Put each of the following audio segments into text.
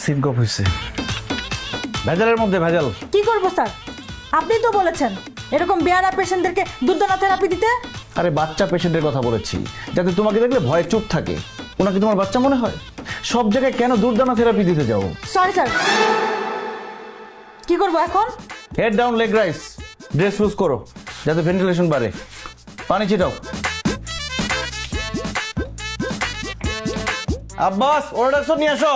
Syncope হয়েছে, ভেজালের মধ্যে ভেজাল। কি করবো স্যার, আপনি তো বলেছেন এরকম বেয়ারা পেশেন্টদেরকে দুর্দানা থেরাপি দিতে। আরে বাচ্চা পেশেন্টের কথা বলেছি, যাতে তোমাকে দেখলে ভয়ে চুপ থাকে। ওনাকে তোমার বাচ্চা মনে হয়? সব জায়গায় কেন দুর্দানা থেরাপি দিতে যাও? Sorry sir. কি করবো এখন? Head down, leg raise, dress loose করো যাতে ভেন্টিলেশন বাড়ে। পানি ছিটাও। আব্বাস, অর্ডার নিয়ে আসো।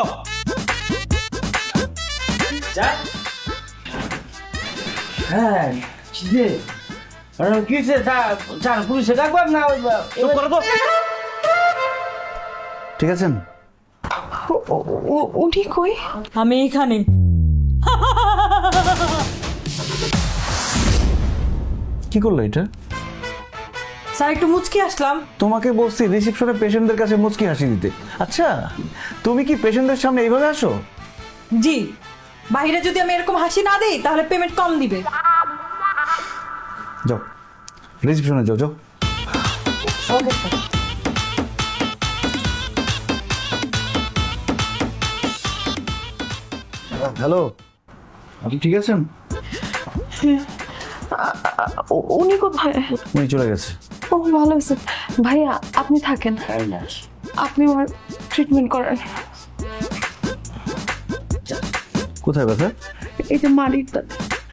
হ্যাঁ কিসে স্যার পুলিশে ডাকবেন না? চুপ করো তো। ঠিক আছেন? উনি কই? আমি এখানে। কি করলো এটা? স্যার একটু মুচকি আসলাম। তোমাকে বলছি রিসেপশনে পেশেন্টদের কাছে মুচকি হাসি দিতে। আচ্ছা, তুমি কি পেশেন্টদের সামনে এইভাবে আসো? জি, বাইরে যদি আমি এরকম হাসি না দিই তাহলে পেমেন্ট কম দিবে। যাও রিসেপশনে যাও, যাও। Okay sir. হ্যালো, আপনি ঠিক আছেন? উনি কোথায়? উনি চলে গেছে। ও ভালো হয়েছে। ভাইয়া আপনি থাকেন, আপনি আমার ট্রিটমেন্ট করেন। কোথায় ব্যথা? এই যে মাড়ির দাঁত।